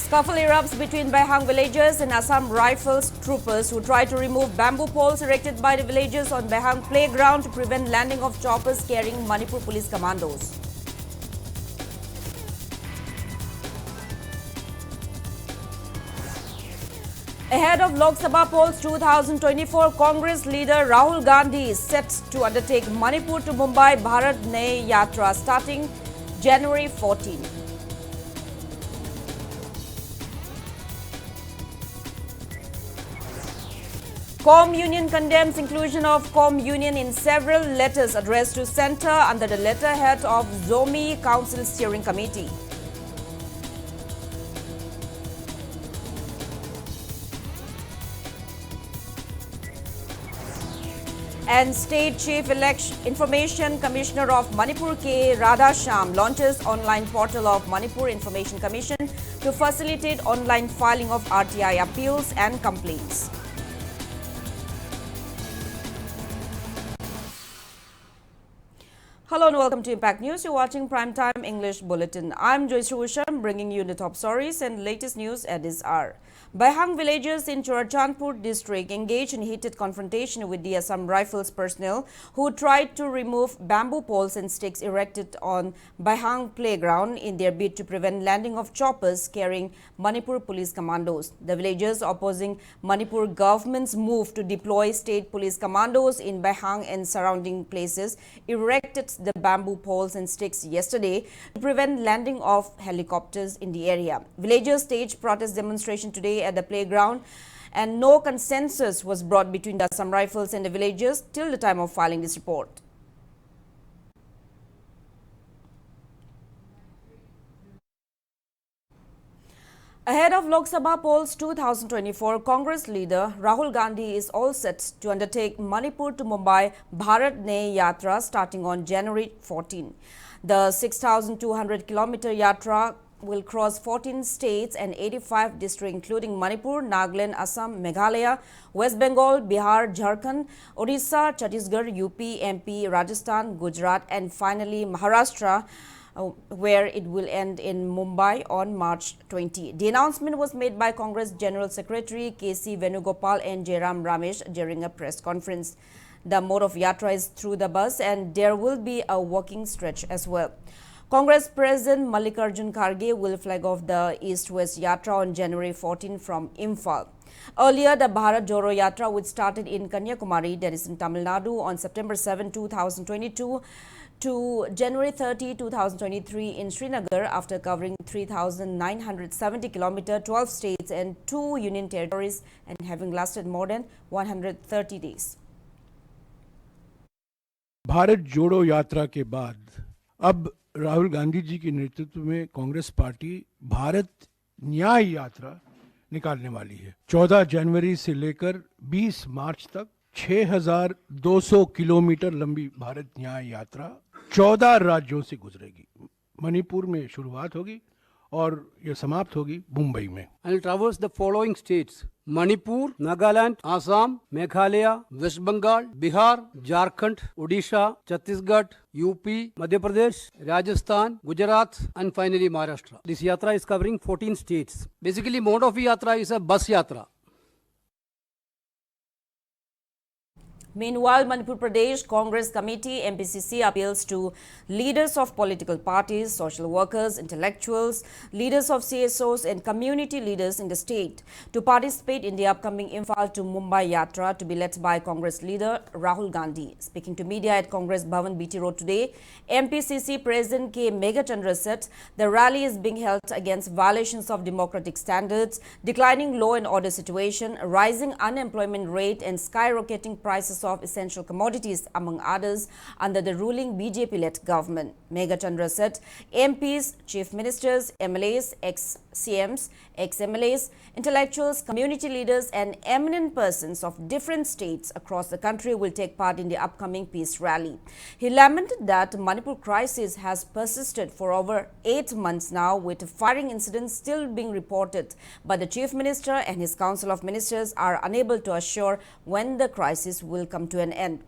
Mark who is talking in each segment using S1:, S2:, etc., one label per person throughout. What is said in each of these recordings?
S1: Scuffle erupts between Baihang villagers and Assam Rifles troopers who try to remove bamboo poles erected by the villagers on Baihang playground to prevent landing of choppers carrying Manipur police commandos. Ahead of Lok Sabha polls 2024, Congress leader Rahul Gandhi is set to undertake Manipur to Mumbai Bharat Nyay Yatra starting January 14. Com Union condemns inclusion of Com Union in several letters addressed to centre under the letterhead of Zomi Council Steering Committee. And State Chief Information Commissioner of Manipur K. Radhasham launches online portal of Manipur Information Commission to facilitate online filing of RTI appeals and complaints. Hello and welcome to Impact News. You're watching Primetime English Bulletin. I'm USHAM bringing you the top stories and latest news at this hour. Baihang villagers in Churachandpur district engaged in heated confrontation with the Assam Rifles personnel who tried to remove bamboo poles and sticks erected on Baihang playground in their bid to prevent landing of choppers carrying Manipur police commandos. The villagers opposing Manipur government's move to deploy state police commandos in Baihang and surrounding places erected the bamboo poles and sticks yesterday to prevent landing of helicopters in the area. Villagers staged protest demonstration today at the playground and no consensus was brought between the Assam Rifles and the villagers till the time of filing this report. Ahead of Lok Sabha polls 2024, Congress leader Rahul Gandhi is all set to undertake Manipur to Mumbai Bharat Nyay Yatra starting on January 14. The 6,200-kilometer yatra will cross 14 states and 85 districts including Manipur, Nagaland, Assam, Meghalaya, West Bengal, Bihar, Jharkhand, Odisha, Chhattisgarh, UP, MP, Rajasthan, Gujarat and finally Maharashtra, where it will end in Mumbai on March 20. The announcement was made by Congress General Secretary K.C. Venugopal and Jairam Ramesh during a press conference. The mode of yatra is through the bus and there will be a walking stretch as well. Congress President Mallikarjun Kharge will flag off the East-West Yatra on January 14 from Imphal. Earlier, the Bharat Jodo Yatra, which started in Kanyakumari, that is in Tamil Nadu, on September 7, 2022, to January 30, 2023 in Srinagar after covering 3,970 kilometers, 12 states and 2 union territories and having lasted more than 130 days.
S2: Bharat जोड़ो यात्रा के बाद अब राहुल गांधी जी के नेतृत्व में Congress party Bharat न्याय यात्रा निकालने वाली है। 14 जनवरी से लेकर 20 मार्च तक 6,200 किलोमीटर लंबी भारत न्याय यात्रा 14 राज्यों से गुजरेगी। मणिपुर में शुरुआत होगी और यह समाप्त होगी मुंबई में।
S3: And will traverse the following states: Manipur, Nagaland, Assam, Meghalaya, West Bengal, Bihar, Jharkhand, Odisha, Chhattisgarh, UP, Madhya Pradesh, Rajasthan, Gujarat, and finally Maharashtra. This yatra is covering 14 states. Basically, mode of yatra is a bus yatra.
S1: Meanwhile, Manipur Pradesh Congress Committee MPCC appeals to leaders of political parties, social workers, intellectuals, leaders of CSOs and community leaders in the state to participate in the upcoming Imphal to Mumbai Yatra to be led by Congress leader Rahul Gandhi. Speaking to media at Congress Bhavan BT Road today, MPCC President K. Megachandra said the rally is being held against violations of democratic standards, declining law and order situation, rising unemployment rate and skyrocketing prices of essential commodities, among others, under the ruling BJP-led government. Megachandra said MPs, chief ministers, MLAs, ex-CMs, ex-MLAs, intellectuals, community leaders and eminent persons of different states across the country will take part in the upcoming peace rally. He lamented that Manipur crisis has persisted for over 8 months now, with firing incidents still being reported, but the chief minister and his council of ministers are unable to assure when the crisis will come to an end.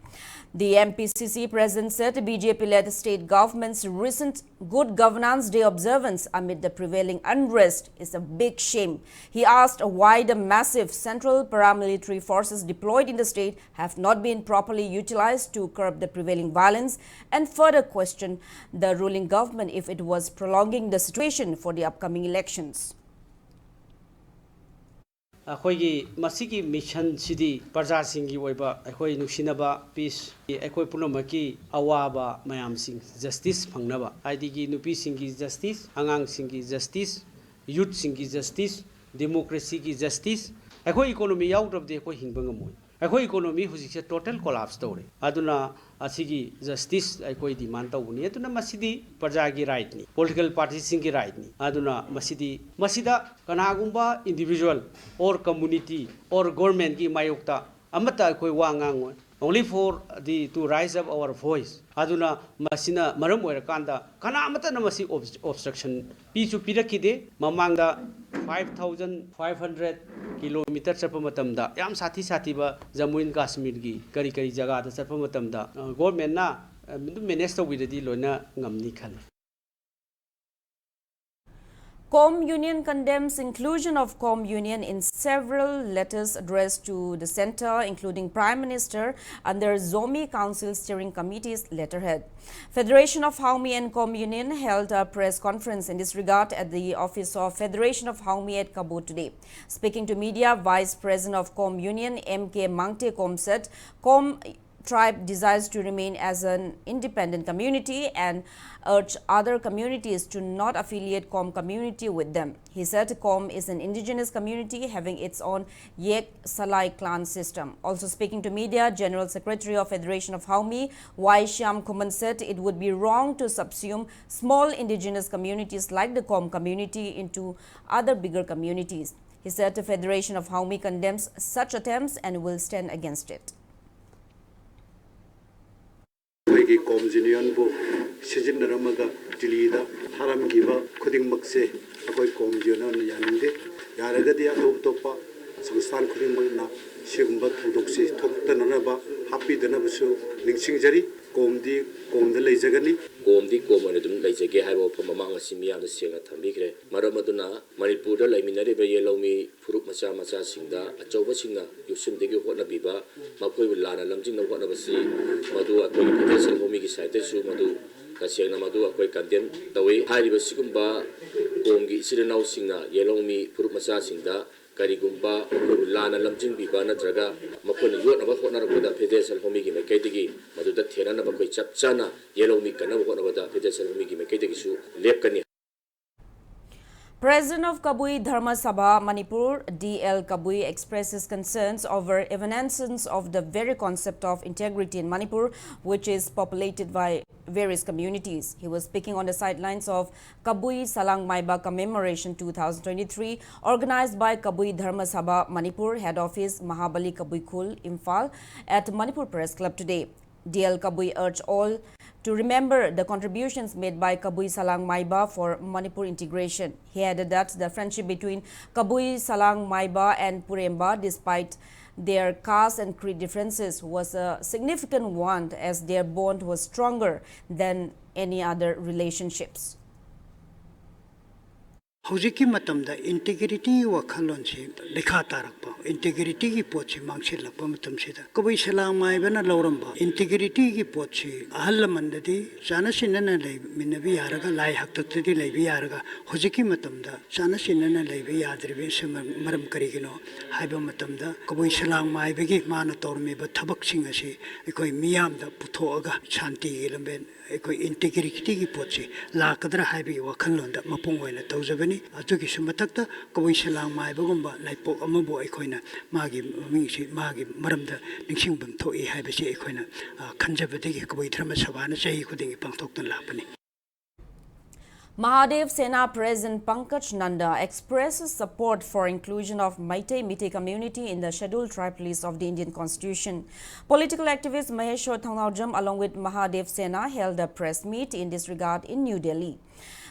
S1: The MPCC president said BJP-led state government's recent Good Governance Day observance amid the prevailing unrest arrest is a big shame. He asked why the massive central paramilitary forces deployed in the state have not been properly utilized to curb the prevailing violence, and further questioned the ruling government if it was prolonging the situation for the upcoming elections.
S4: अखोई मसीकी mission सिदी प्रजा सिंगी ओइबा अखोई नुसिनबा peace अखोई पुनमकी अवाबा मयाम सिंग justice फंगनबा आइदिगी नुपी सिंगी जस्टिस अंगांग सिंगी जस्टिस यूथ सिंगी जस्टिस डेमोक्रेसी की जस्टिस अखोई इकोनॉमी याउदबदे अखोई हिंबंगमोय अखोई इकोनॉमी हुजिसे टोटल कोलैप्स तौरे अदुना असिगी जस्टिस अखोई डिमांड तौबनी अदुना मसीदी प्रजा की राइट नि पॉलिटिकल पार्टी सिंगी राइट नि अदुना मसीदी मसीदा कनागुंबा इंडिविजुअल और कम्युनिटी और गवर्नमेंट की मायोक्ता अमता अखोई वांगांगोय only for the to rise up our voice aduna masina maram oirakanda kana amata namasi obstruction pichu pirakide mamangda 5500 kilometer chapa matamda yam sathi sathi ba jammu and kashmir gi kari kari jaga da chapa matamda government na manage to widadi loina ngamni khale.
S1: Com Union condemns inclusion of Com Union in several letters addressed to the centre, including Prime Minister, under Zomi Council Steering Committee's letterhead. Federation of Haumi and Com Union held a press conference in this regard at the office of Federation of Haumi at Cabo today. Speaking to media, Vice President of Com Union, M.K. Mangte Kom said, Com tribe desires to remain as an independent community and urged other communities to not affiliate Com community with them. He said Com is an indigenous community having its own Yek Salai clan system. Also speaking to media, General Secretary of Federation of Haumi, USHAM Kuman said it would be wrong to subsume small indigenous communities like the Com community into other bigger communities. He said the Federation of Haumi condemns such attempts and will stand against it.
S5: Com Union bu sizinaramaga dilida haram giba khuding makse akoi Com Union yaninde yaragadi atop topa samstan khuding magna sigumba thudokse thoktanaba happy danabusu ningsingjari komdi komda leijagani
S6: komdi komane dum leijage haibo phamamang asimia na senga thambikre maramaduna manipur da laiminare ba yelomi furup macha macha singda achoba singna yusum degi hona biba makoi lana lamjing na hona basi madu akoi potential homi ki site su madu kasena madu akoi kandem tawi hariba sigumba komgi isirenau singna yelomi furup macha singda karigumba lana lamjing biba na draga makoni yot na hona raboda potential homi ki mekaitigi madu da thena na bakoi chapchana yelomi kana hona bada potential homi ki mekaitigi su lepkani.
S1: President of Kabui Dharma Sabha Manipur, D.L. Kabui, expresses concerns over evanescence of the very concept of integrity in Manipur, which is populated by various communities. He was speaking on the sidelines of Kabui Salang Maiba Commemoration 2023, organized by Kabui Dharma Sabha Manipur, head office Mahabali Kabui Khul, Imphal, at Manipur Press Club today. D.L. Kabui urged all to remember the contributions made by Kabui Salang Maiba for Manipur integration. He added that the friendship between Kabui Salang Maiba and Puremba, despite their caste and creed differences, was a significant one as their bond was stronger than any other relationships.
S7: Hojiki matamda integrity wa khalon se lekha tarakpa integrity ki pochi mangshil lakpa matam se da Kabui Salang Maiba na lawramba integrity ki pochi ahal mandadi chana sinana lay minabi yaraga lai haktatdi lay bi yaraga hojiki matamda chana sinana lay bi yadribe se maram karigino haiba matamda Kabui Salang Maiba gi mana torme ba thabak sing ase ekoi miyam da puthoaga shanti gi lamben ekoi integrity ki pochi la kadra haibi wa khalon da mapung oina tawjabani adugi sumatakta Kabui Salang Maiba gumba laipok amabu ekoina magi mingsi magi maramda ningsingbam thoi haibasi ekoina khanjabadegi Kabui Dharma Sabha na chahi khudingi pangthoktan lapani.
S1: Mahadev Sena President Pankaj Nanda expresses support for inclusion of Meitei community in the scheduled tribe list of the Indian Constitution. Political activist Maheshwar Thangaujam along with Mahadev Sena held a press meet in this regard in New Delhi.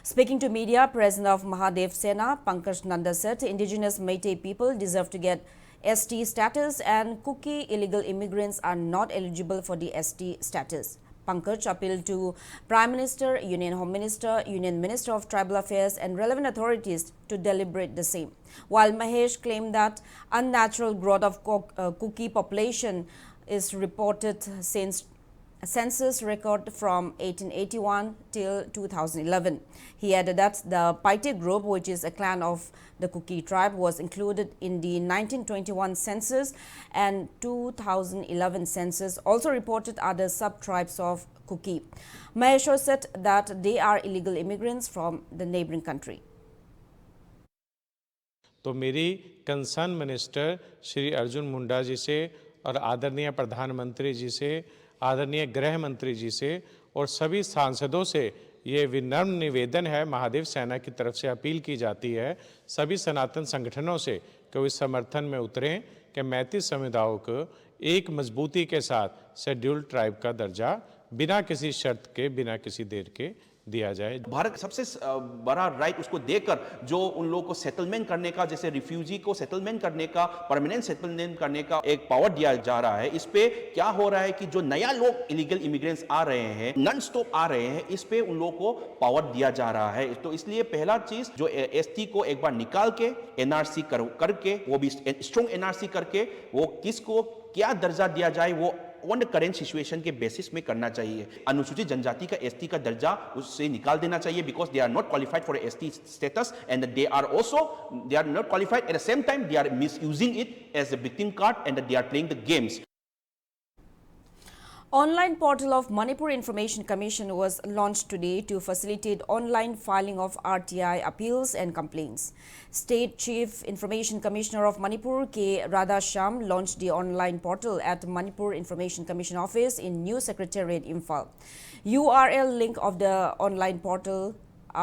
S1: Speaking to media, President of Mahadev Sena Pankaj Nanda said indigenous Meitei people deserve to get ST status and Kuki illegal immigrants are not eligible for the ST status. Pankaj appealed to Prime Minister, Union Home Minister, Union Minister of Tribal Affairs and relevant authorities to deliberate the same. While Mahesh claimed that unnatural growth of Kuki population is reported since a census record from 1881 till 2011. He added that the Paite group, which is a clan of the Kuki tribe, was included in the 1921 census, and 2011 census also reported other sub-tribes of Kuki. Mahesh said that they are illegal immigrants from the neighboring country.
S8: तो मेरी concern minister Shri Arjun Munda ji से और आदरणीय प्रधानमंत्री जी से, आदरणीय गृह मंत्री जी से और सभी सांसदों से ये विनम्र निवेदन है, महादेव सेना की तरफ से अपील की जाती है सभी सनातन संगठनों से कि वो इस समर्थन में उतरें कि मैती समुदायों को एक मजबूती के साथ शेड्यूल्ड ट्राइब का दर्जा बिना किसी शर्त के, बिना किसी देर के दिया जाए।
S9: भारत सबसे बड़ा राइट उसको देकर जो उन लोगों को सेटलमेंट करने का, जैसे रिफ्यूजी को सेटलमेंट करने का, परमानेंट सेटलमेंट करने का एक पावर दिया जा रहा है। इस पे क्या हो रहा है कि जो नया लोग इलीगल इमिग्रेंट्स आ रहे हैं, नॉन स्टॉप आ रहे हैं, इस पे उन लोगों को पावर दिया जा रहा है। तो इसलिए पहला चीज जो एसटी को एक बार निकाल के एनआरसी करके, वो भी स्ट्रॉन्ग एनआरसी करके, वो किसको क्या दर्जा दिया जाए वो ऑन द करेंट सिचुएशन के बेसिस में करना चाहिए। अनुसूचित जनजाति का एसटी का दर्जा उससे निकाल देना चाहिए because they are not qualified for ST status and they are not qualified at the same time they are misusing it as a victim card and they are playing the games.
S1: Online portal of Manipur Information Commission was launched today to facilitate online filing of RTI appeals and complaints. State Chief Information Commissioner of Manipur, K. Radhasham, launched the online portal at Manipur Information Commission office in New Secretariat, Imphal. URL link of the online portal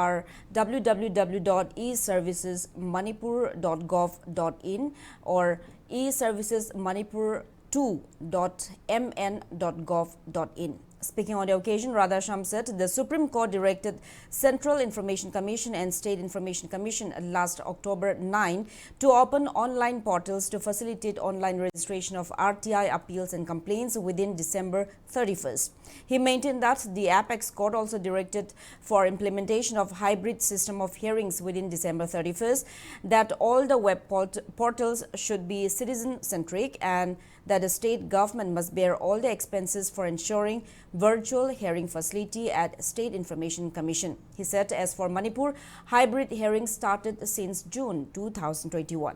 S1: are www.eservicesmanipur.gov.in or eservicesmanipur2.mn.gov.in. Speaking on the occasion, Radhasham said the Supreme Court directed Central Information Commission and State Information Commission last October 9 to open online portals to facilitate online registration of RTI appeals and complaints within December 31st. He maintained that the Apex Court also directed for implementation of hybrid system of hearings within December 31st, that all the web portals should be citizen-centric and that the state government must bear all the expenses for ensuring virtual hearing facility at State Information Commission. He said as for Manipur, hybrid hearings started since June 2021.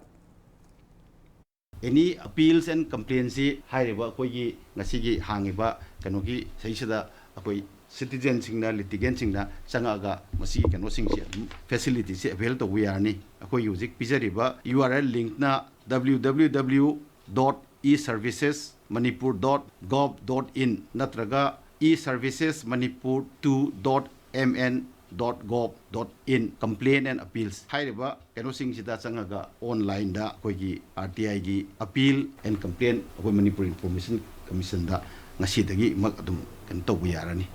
S10: Any appeals and complaints hairiba koigi ngasigi hangiba kanogi saisida akoi citizen singna litigant singna changaga masi kano singsi facilities avail to we are ni akoi music pizariba URL link na www.eservicesmanipur.gov.in natraga eservicesmanipur2.mn.gov.in complaint and appeals hairiba kano singsida changaga online da koigi RTI gi appeal and complaint akoi Manipur Information Commission da ngasidagi mag adum kan to yarani.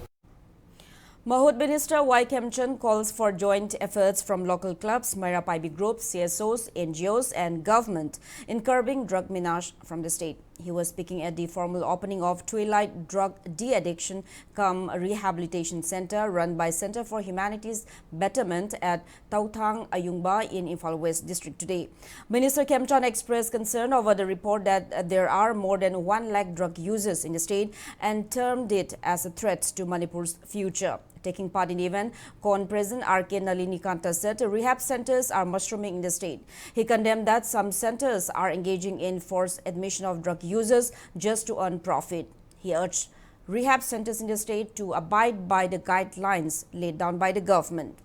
S1: Mahut Minister Y. Kemchan calls for joint efforts from local clubs, Maira Paibi groups, CSOs, NGOs and government in curbing drug menace from the state. He was speaking at the formal opening of Twilight Drug De-Addiction Cum Rehabilitation Center run by Center for Humanities Betterment at Tautang Ayungba in Imphal West District today. Minister Kemchan expressed concern over the report that there are more than 1 lakh drug users in the state and termed it as a threat to Manipur's future. Taking part in the event, CON President R.K. Nalinikanta said rehab centers are mushrooming in the state. He condemned that some centers are engaging in forced admission of drug users just to earn profit. He urged rehab centers in the state to abide by the guidelines laid down by the government.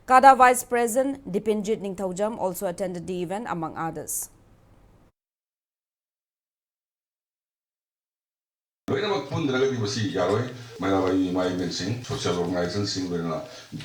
S1: CADA Vice President Dipinjit Ningthaujam also attended the event, among others.
S11: Loinamag pundragati basi yaroy manawai maimensin social organization sing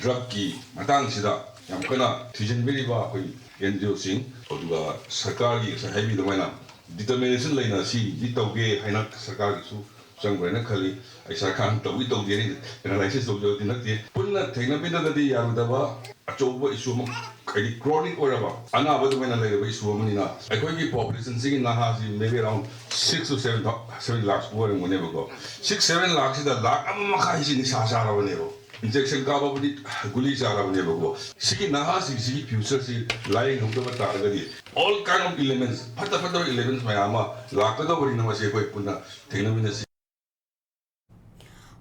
S11: drug ki matang sida yam kana thijen beriba koi NGO sing oduga sarkar gi sahibi damana determination laina si ditauge haina sarkar gi su sangwena khali aisa khan tawi tawderi analysis tawjo dinakti punna thengna pinda dadi yarudaba achobo issue chronic oraba anaba to when a lady is woman I could population singing Nahasi maybe around 6 to 7 lakhs more than whenever go 6-7 lakhs is the lakh Amakai in Sasara whenever injection gababudi guli sara whenever go Siki Nahasi Siki future lying of the target all kind of elements pata elements mayama lakada varinamasi puna telemina.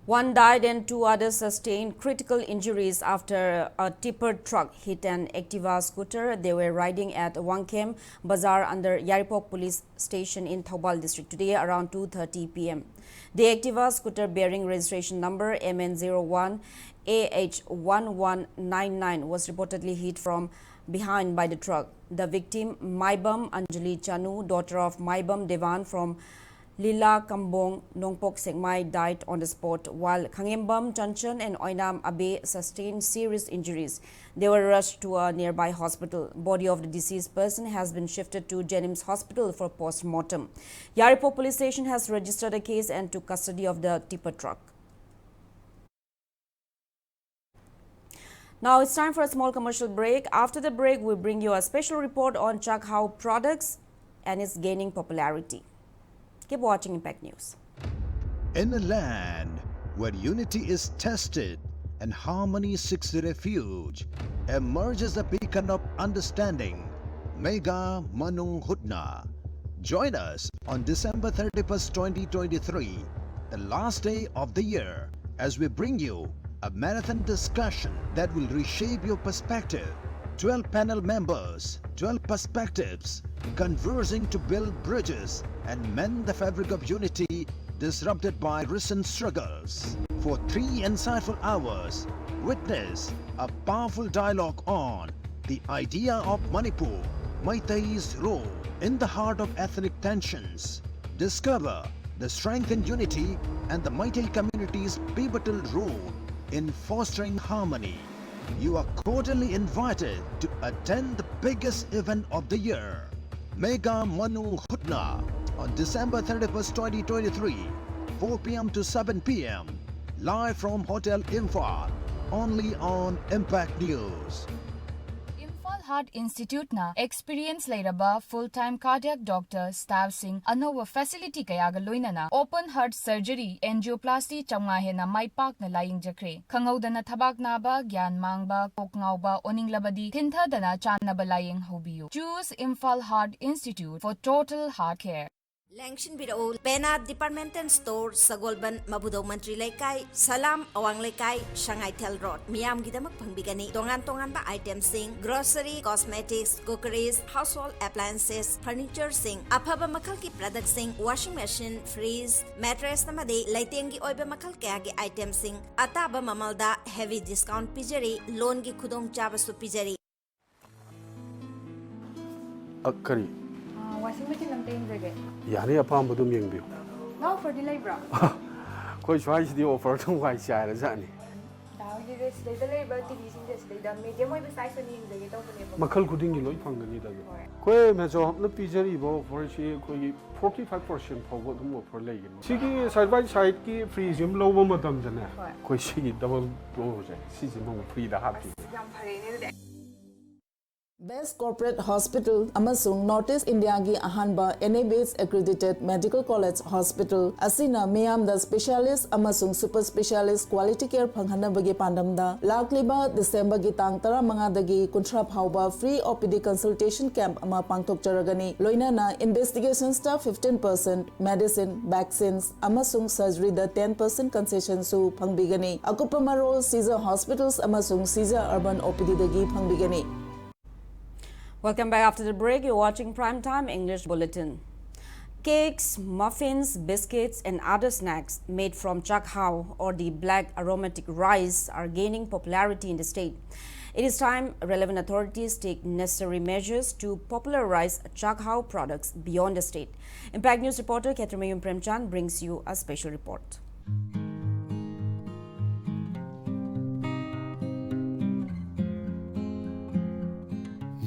S1: One died and 2 others sustained critical injuries after a tipper truck hit an Activa scooter. They were riding at Wangkem Bazaar under Yaripok Police Station in Thoubal district today around 2:30 p.m. The Activa scooter bearing registration number MN01 AH1199 was reportedly hit from behind by the truck. The victim, Maibam Anjali Chanu, daughter of Maibam Devan from Lila Kambong Nongpok Sekmai, died on the spot, while Khangembam Chanchan and Oinam Abe sustained serious injuries. They were rushed to a nearby hospital. Body of the deceased person has been shifted to Jennings Hospital for post-mortem. Yaripok Police Station has registered a case and took custody of the tipper truck. Now it's time for a small commercial break. After the break, we bring you a special report on Chakhao products and its gaining popularity. Keep watching Impact News.
S12: In a land where unity is tested and harmony seeks refuge, emerges a beacon of understanding, Mega Manung Hutna. Join us on December 31st, 2023, the last day of the year, as we bring you a marathon discussion that will reshape your perspective. 12 panel members, 12 perspectives, conversing to build bridges and mend the fabric of unity disrupted by recent struggles. For 3 insightful hours, witness a powerful dialogue on the idea of Manipur, Meitei's role in the heart of ethnic tensions. Discover the strength in unity and the Meitei community's pivotal role in fostering harmony. You are cordially invited to attend the biggest event of the year, Mega Manu Hutna, on December 31st, 2023, 4 p.m. to 7 p.m. Live from Hotel Imphal, only on Impact News.
S13: Imphal Heart Institute na experience lairaba full-time cardiac doctor staff sing anowa facility kayaga loinana open heart surgery angioplasty chamnga hena maipak na laying jakre khangaudana thabak naba gyan mangba kokngauba oninglabadi thintha chanaba laying hobiyu. Choose Imphal Heart Institute for total heart care.
S14: Lengshin Biro, Pena Departmental Store, Sagolban, Mabudo Mantri Laikai, Salam, Awang Laikai, Shanghai Tel Road, Miam Gidamak Pangbigani, Tongan ba items sing, grocery, cosmetics, cookeries, household appliances, furniture sing, Apaba Makalki product sing, washing machine, freeze, mattress namade, Laitengi Oiba Makal Kagi items sing, Ataba Mamalda, heavy discount pijari, loan gi Kudong Javasu pijari.
S3: Akari.
S13: Washing machine lam tayin jage.
S3: Yani apam budum yengbiu.
S13: No for delay bra.
S3: Koi choice di offer tung wai chai la zani.
S13: Daw di this day delay ba TV sing this day da medium oi size ni jage to bane.
S3: Makal kuding gi loi phangani da. Koi me jo hapna pijari bo for shi koi 45% phaw dum offer lei gi. Sigi side by side ki free jim lo ba matam jana. Koi sigi double blow je. Si jim mo free da happy.
S13: Yam phare ne de.
S15: Best Corporate Hospital amasung Northeast India gi ahanba NA-based accredited Medical College Hospital asina miyam da specialist amasung super specialist quality care phanghanabagi pandamda lakliba December gi tang 15 dagi kunthra phauba free OPD consultation camp ama pangthokjaragani loinana investigation staff 15%, medicine, vaccines amasung surgery da 10% concession su phangbigani akupama role Caesar Hospitals amasung Caesar Urban OPD dagi phangbigani.
S1: Welcome back after the break. You're watching Primetime English Bulletin. Cakes, muffins, biscuits and other snacks made from chakhao or the black aromatic rice are gaining popularity in the state. It is time relevant authorities take necessary measures to popularize chakhao products beyond the state. Impact News reporter Ketramayum Premchand brings you a special report.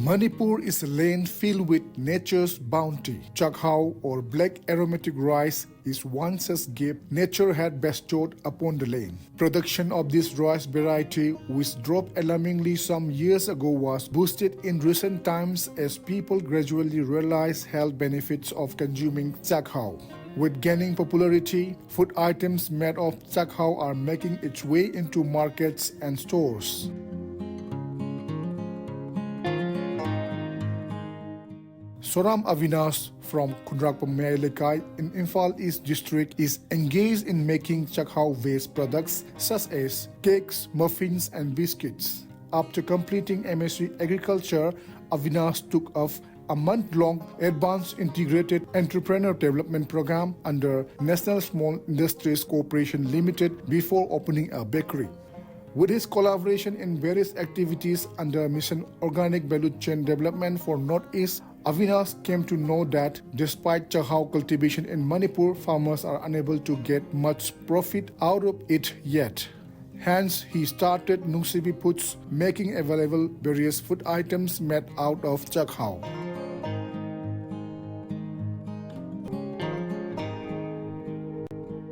S16: Manipur is a land filled with nature's bounty. Chakhao, or black aromatic rice, is one such gift nature had bestowed upon the land. Production of this rice variety, which dropped alarmingly some years ago, was boosted in recent times as people gradually realized health benefits of consuming chakhao. With gaining popularity, food items made of chakhao are making its way into markets and stores. Soram Avinash from Khundrakpam Lekai in Imphal East District is engaged in making chakhao-based products such as cakes, muffins and biscuits. After completing MSc Agriculture, Avinash took up a month-long Advanced Integrated Entrepreneur Development Program under National Small Industries Corporation Limited before opening a bakery. With his collaboration in various activities under Mission Organic Value Chain Development for Northeast, Avinash came to know that despite chakhao cultivation in Manipur, farmers are unable to get much profit out of it yet. Hence, he started Nungsibi Foods, making available various food items made out of chakhao.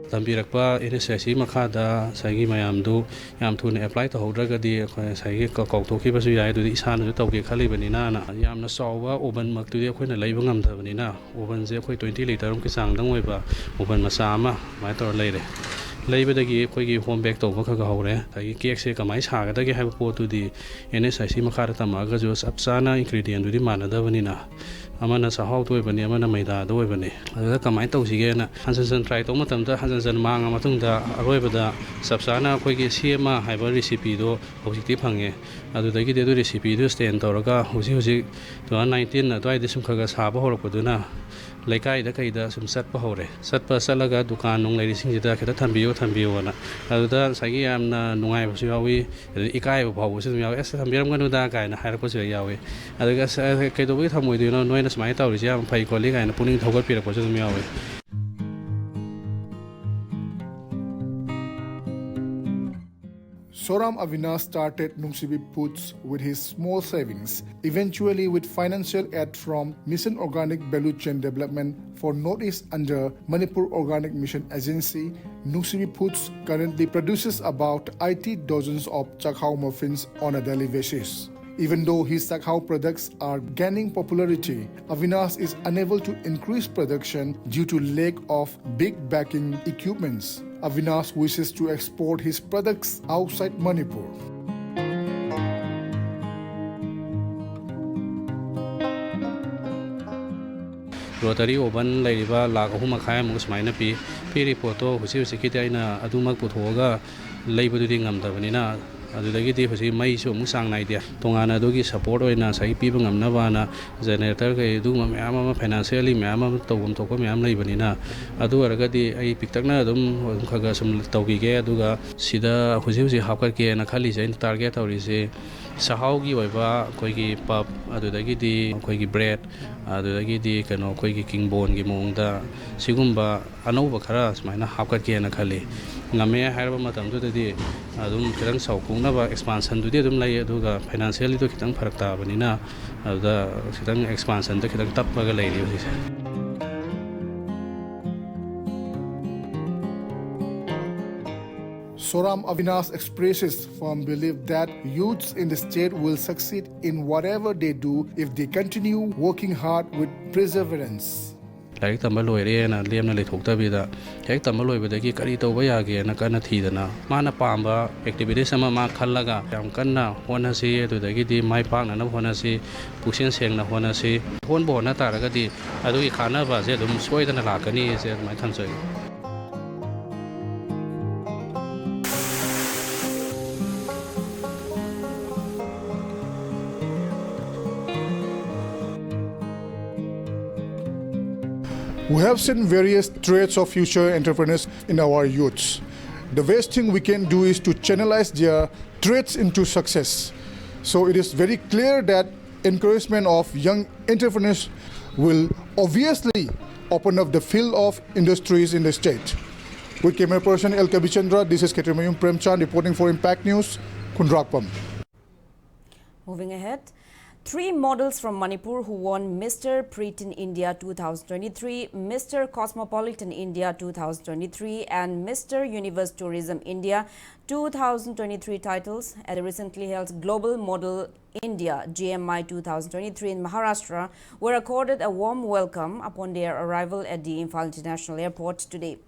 S17: Tambirakpa NSSI makada saigi mayamdu yam thuna apply to hodragadi saigi kauktoki basu yai du isana ju tawge khali banina na yamna sawwa oven mak tu khoina leiba ngam thabanina oven je khoi 20 liter ki sang dang oiba oven masa ama mai tor leire leibadagi khoi home bake to kha hore tagi cake se kamai saga dagi haiba potu di NSSI makada tamaga jo sapsana ingredient du di manada banina amana sahau to bani amana maida do bani ada kamai tawsige na hansan try to matam da hansan manga matung da aroibada sapsana khoi gi sema haiba recipe do hojikti phange adu dagi de do recipe do stand toraga hoji 2019 na dwai disum khaga saba horakuduna laikai da kai da sum satpa hore satpa salaga dukan nong lai sing jida khata thambiyo na adu da sagi amna nungai basu yawi ikai ba bawu su yawi asa thambiram ganu da kai na haira ko su yawi adu ga kai do bi thamoi do no noina smai taw ri jam phai ko li kai na puning thogat pi ra ko su yawi.
S16: Soram Avinash started Nungsibi Foods with his small savings, eventually with financial aid from Mission Organic Value Chain Development for Northeast under Manipur Organic Mission Agency. Nungsibi Foods currently produces about 80 dozens of chakhao muffins on a daily basis. Even though his chakhao products are gaining popularity, Avinash is unable to increase production due to lack of big backing equipments. Avinash wishes to export his products outside Manipur.
S17: Rotary oven laiba lakh ahum makhai mu smaina pi report to husi ki taina adumak puthoga leiba du dingam dabanina adudagi di husi mai so mu sang nai dia tongana dogi support oina sai pi bangam na bana generator ke du ma ma financially ma tawum to ko myam leibanina adu aragadi ai piktakna adum khaga sum tawgi ge aduga sida husi hapkar ke na khali jain target auri se sahau gi oiba koi gi pap adudagi di koi gi bread adudagi di kano koi gi king bone gi mongda sigumba anauba khara smaina hapkar ke na khali ngame harba matam du di adum kirang saukung ba expansion du di adum lai aduga financially to kitang pharak ta banina aduda kitang expansion to kitang tap ga lai ri hosi.
S16: Soram Avinash expresses firm belief that youths in the state will succeed in whatever they do if they continue working hard with perseverance.
S17: Like Tamaloy and Liam Litoktabida, Hek Tamaloy the Kikarito Bayagi and a Kanatidana, Mana Pamba, activities Sama Kalaga, Yamkana, Honasi to the Gidi, my partner, Honasi, Pushin Seng, Honasi, Honbona Taragati, Adu Kanava, Zedum, Sweden Lakani, is my country.
S16: We have seen various traits of future entrepreneurs in our youths. The best thing we can do is to channelize their traits into success. So it is very clear that encouragement of young entrepreneurs will obviously open up the field of industries in the state. With camera person L. Kabichandra, this is Ketrimayum Premchand reporting for Impact News, Khundrakpam.
S1: Moving ahead. Three models from Manipur who won Mr. Pretin India 2023, Mr. Cosmopolitan India 2023 and Mr. Universe Tourism India 2023 titles at the recently held Global Model India GMI 2023 in Maharashtra were accorded a warm welcome upon their arrival at the Imphal International Airport today.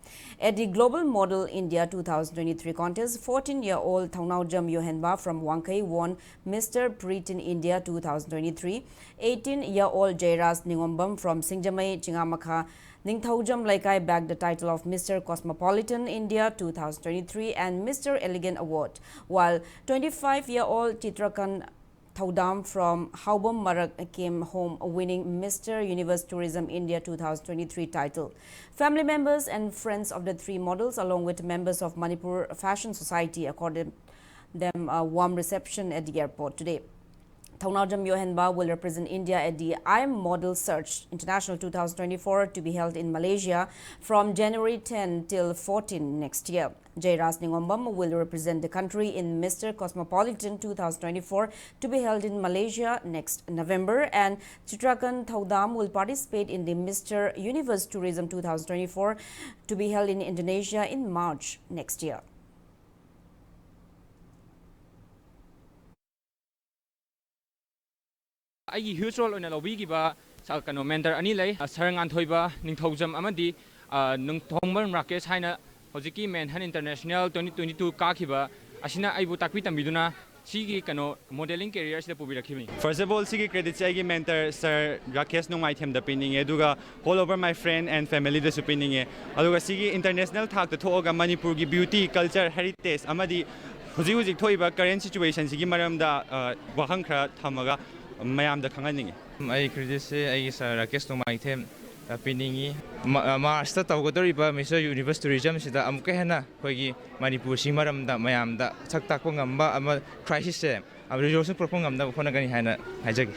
S1: At the Global Model India 2023 contest, 14-year-old Thaunaujam Yohenba from Wangkai won Mr. Pretin India 2023, 18-year-old Jairas Ningombam from Singjamai Chingamakha Ningthaujam Laikai bagged the title of Mr. Cosmopolitan India 2023 and Mr. Elegant Award, while 25-year-old Chitrakan Thaudam from Haubam Marak came home winning Mr. Universe Tourism India 2023 title. Family members and friends of the three models along with members of Manipur Fashion Society accorded them a warm reception at the airport today. Thaunaujam Yohenba will represent India at the I'm Model Search International 2024 to be held in Malaysia from January 10 till 14 next year. Jairas Ningombam will represent the country in Mr. Cosmopolitan 2024 to be held in Malaysia next November, and Chitrakan Thaudam will participate in the Mr. Universe Tourism 2024 to be held in Indonesia in March next year.
S18: I huge role in a lobbygiba Salkano Mentor Anile, a Sarang Antoiba, Ningtozam Amadi, Nungtomber Rakesh Hina, Hoziki Manhan International 2022 Kakiba, Ashina Ibutakwita Miduna, Sigi Kano, modeling careers the Pubira Kimi.
S19: First of all, Sigi credits Agi mentor Sir Rakesh no item the pinning Eduga, all over my friend and family the supinning Aduga Sigi International Talk the Toga Manipuri beauty, culture, heritage, Amadi, Hozi Toiba, current situation, Sigi Maram da Wahankra Tamaga. mayam da khanganingi
S20: ai credit se ai sa rakesh no mai them piningi master tawgadori ba Mr. Universe Tourism sida amke hena khoigi Manipur simaram da mayam da sakta ko ngamba ama crisis se resolution propong ngam da khona gani haina haijagi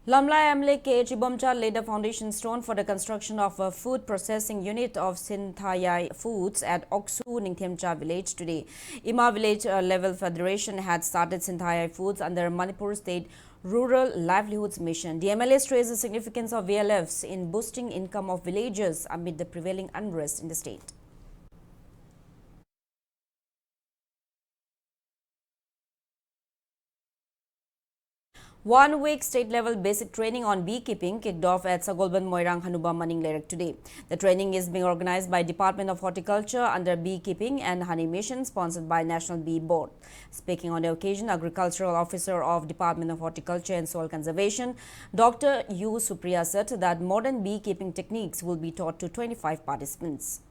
S1: Lamlai Amle K. Chibomcha laid a foundation stone for the construction of a food processing unit of Sinthayai Foods at Oksu, Ningthemcha village today. Ima Village Level Federation had started Sinthayai Foods under Manipur State Rural Livelihoods Mission. The MLA stressed the significance of VLFs in boosting income of villagers amid the prevailing unrest in the state. One-week state-level basic training on beekeeping kicked off at Sagolban Moirang Hanuba Maning Lerek today. The training is being organized by Department of Horticulture under Beekeeping and Honey Mission, sponsored by National Bee Board. Speaking on the occasion, Agricultural Officer of Department of Horticulture and Soil Conservation, Dr. U. Supriya said that modern beekeeping techniques will be taught to 25 participants.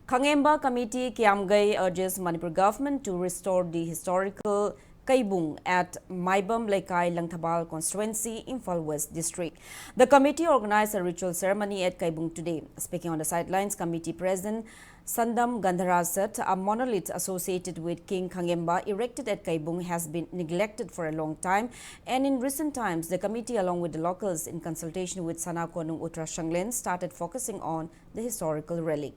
S1: Khangemba Committee Kiamgai urges Manipur government to restore the historical Kaibung at Maibam Laikai Langthabal constituency, Imphal West district. The committee organized a ritual ceremony at Kaibung today. Speaking on the sidelines, committee president Sandam Gandhara said a monolith associated with King Khangemba erected at Kaibung has been neglected for a long time, and in recent times the committee along with the locals in consultation with Sana Konung Utra Shanglen started focusing on the historical relic.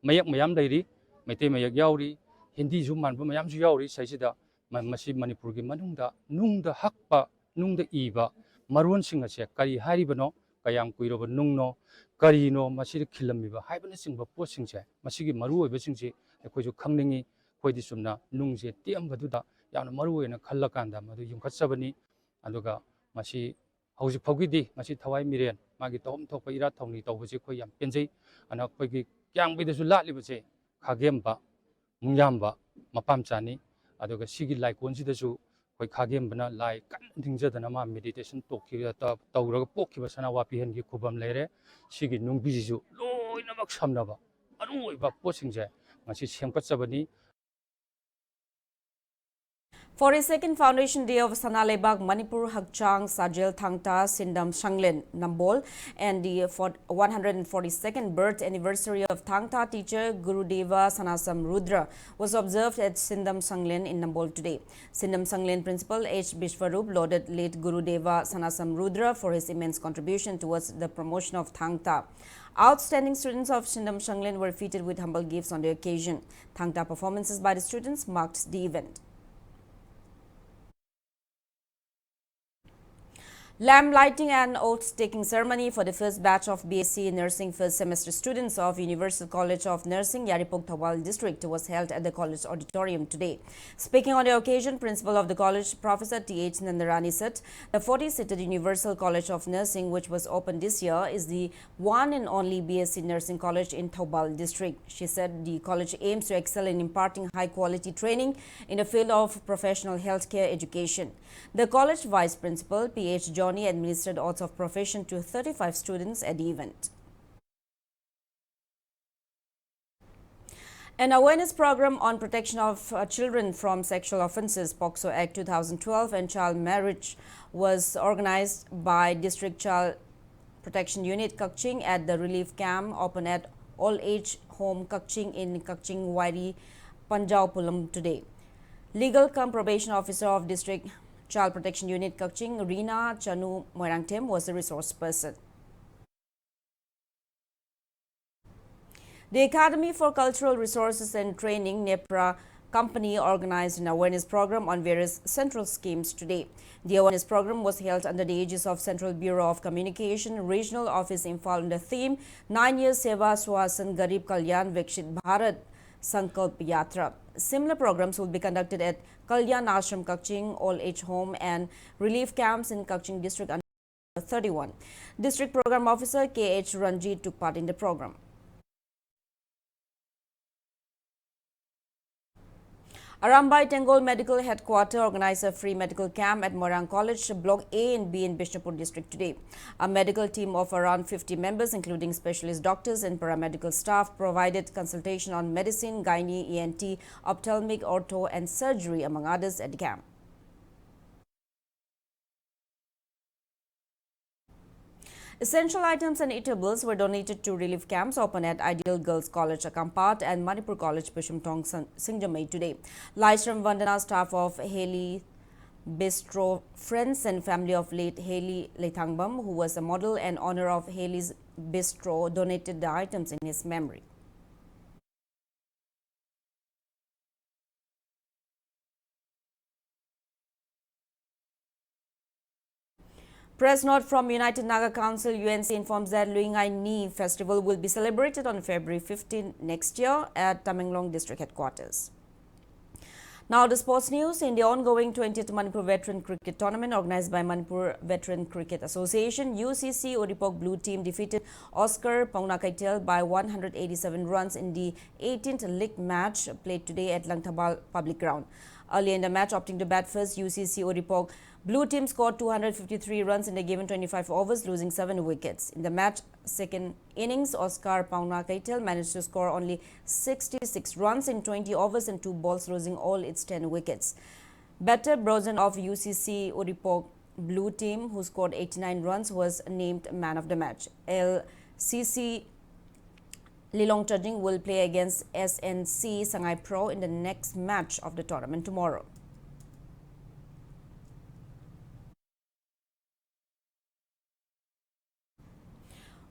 S3: Mayak mayam dairi, Mete Mayak Yauri, Hindi Zuman, Mayam Yauri, Saisida, Masi Manipur, Manunda, Nunda Hakpa, Nunda Eva, Marun Singache, Kari Haribano, Kayam Kuiro, Nungno, Karino, Masiri Kilamiva, Hibernating, Posingche, Masigi Maru, Visinche, a Kojo Kamlingi, Koidisumna, Nungze, Tiam Vaduda, Yana Maru and a Kalakanda, Madu Yunkasabani, Aluga, Masi. Hausi Pogidi, Masi Tawai Mirian, Magitom Topaira Tony Tobuzi Yam Penzi, and a Kogi Yang with the Zulat Libuze, Kagemba, Munyamba, Mapamchani, Adoga Sigi like one the zoo, Koi Kagembana, like Dinja the Nama meditation Toki, Taura Poki Vasana Wapi and Gikubam Lere, Sigi Nung Bizu, Lo in a Maksamnava, Anu, Posingja, Masi Shankasabani.
S1: For his second Foundation Day of Sanalebak, Manipur Hakchang Sajel Thangta Sindam Shanglin Nambol and the 142nd birth anniversary of Thangta teacher Gurudeva Sanasam Rudra was observed at Sindam Sanglin in Nambol today. Sindam Sanglin Principal H. Bishwarup lauded late Gurudeva Sanasam Rudra for his immense contribution towards the promotion of Thangta. Outstanding students of Sindam Shanglin were feted with humble gifts on the occasion. Thangta performances by the students marked the event. Lamp lighting and oath-taking ceremony for the first batch of BSc Nursing first semester students of Universal College of Nursing, Yaripok Thawal District was held at the college auditorium today. Speaking on the occasion, Principal of the college, Professor T.H. Nandarani said, the 40-seated Universal College of Nursing, which was opened this year, is the one and only BSc Nursing college in Thawal District. She said the college aims to excel in imparting high-quality training in the field of professional healthcare education. The college vice principal, P.H. Johnny, administered oaths of profession to 35 students at the event. An awareness program on protection of children from sexual offences, POCSO Act 2012 and child marriage was organized by District Child Protection Unit Kakching at the relief camp open at All Age Home Kakching in Kakching Wairi, Panjau Pulam today. Legal cum probation officer of District Child Protection Unit Kakching, Rina Chanu Moirangtem, was the resource person. The Academy for Cultural Resources and Training, NEPRA company, organized an awareness program on various central schemes today. The awareness program was held under the aegis of Central Bureau of Communication, Regional Office Imphal on the theme 9 Years Seva Swasan Garib Kalyan Vikshit Bharat Sankalp Yatra. Similar programs will be conducted at Kalyan Ashram Kakching, All Age Home and relief camps in Kakching District under 31. District Program Officer K.H. Ranjit took part in the program. Arambai Tengol Medical Headquarters organized a free medical camp at Morang College, Block A and B in Bishnupur District today. A medical team of around 50 members, including specialist doctors and paramedical staff, provided consultation on medicine, gynae, ENT, ophthalmic, ortho and surgery, among others, at the camp. Essential items and eatables were donated to relief camps open at Ideal Girls College, Akampat and Manipur College, Pishumtong, Singjamay today. Laishram Vandana staff of Haley Bistro, friends and family of late Haley Lethangbam, who was a model and owner of Haley's Bistro, donated the items in his memory. Press note from United Naga Council, UNC informs that Luingai Ni Festival will be celebrated on February 15 next year at Tamenglong District Headquarters. Now the sports news. In the ongoing 20th Manipur Veteran Cricket Tournament organized by Manipur Veteran Cricket Association, UCC Oripok Blue Team defeated Oscar Paunakaitel by 187 runs in the 18th league match played today at Langtabal Public Ground. Early in the match, opting to bat first, UCC Oripok Blue Team scored 253 runs in the given 25 overs, losing 7 wickets. In the match second innings, Oscar Paunakaitel managed to score only 66 runs in 20 overs and 2 balls, losing all its 10 wickets. Batter Brozen of UCC Oripok Blue Team, who scored 89 runs, was named man of the match. LCC Lilong Chajing will play against SNC Sangai Pro in the next match of the tournament tomorrow.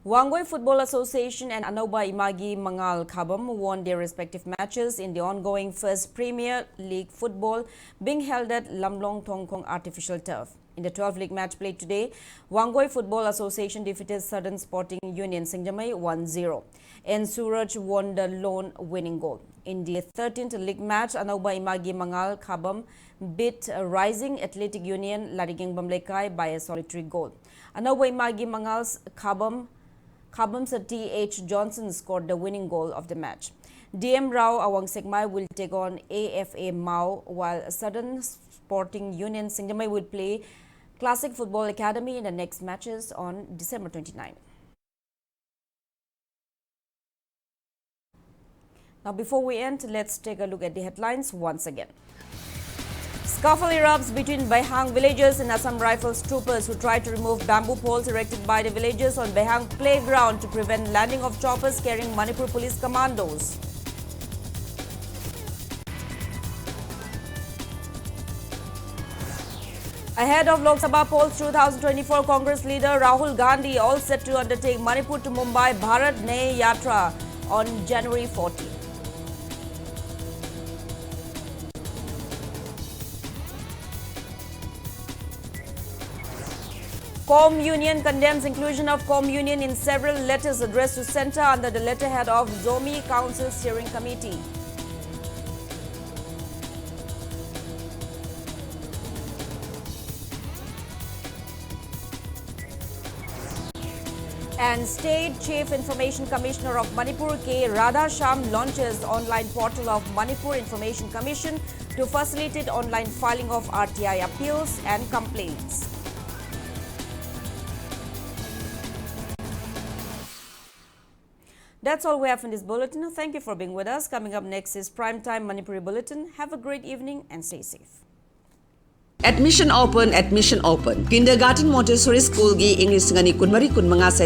S1: Wangoi Football Association and Anoba Imagi Mangal Khabam won their respective matches in the ongoing First Premier League football being held at Lamlong Tongkong Artificial Turf. In the 12th league match played today, Wangoi Football Association defeated Southern Sporting Union Singjamay 1-0. And Suraj won the lone winning goal. In the 13th league match, Anoba Imagi Mangal Khabam beat Rising Athletic Union Larigeng Bamlekai by a solitary goal. Anoba Imagi Mangal's Khabam's T.H. Johnson scored the winning goal of the match. DM Rao Awang Sekmai will take on AFA Mao, while Southern Sporting Union Singjamay will play Classic Football Academy in the next matches on December 29. Now, before we end, let's take a look at the headlines once again. Scuffle erupts between Behang villagers and Assam Rifles troopers who tried to remove bamboo poles erected by the villagers on Behang playground to prevent landing of choppers carrying Manipur police commandos. Ahead of Lok Sabha polls 2024, Congress leader Rahul Gandhi all set to undertake Manipur to Mumbai Bharat Ney Yatra on January 14. Com Union condemns inclusion of Com Union in several letters addressed to centre under the letterhead of Zomi Council Steering Committee. And State Chief Information Commissioner of Manipur K. Radhasham launches online portal of Manipur Information Commission to facilitate online filing of RTI appeals and complaints. That's all we have in this bulletin. Thank you for being with us. Coming up next is Primetime Manipuri Bulletin. Have a great evening and stay safe.
S21: Admission open. Kindergarten Montessori School gi English ngani kunmari kunmanga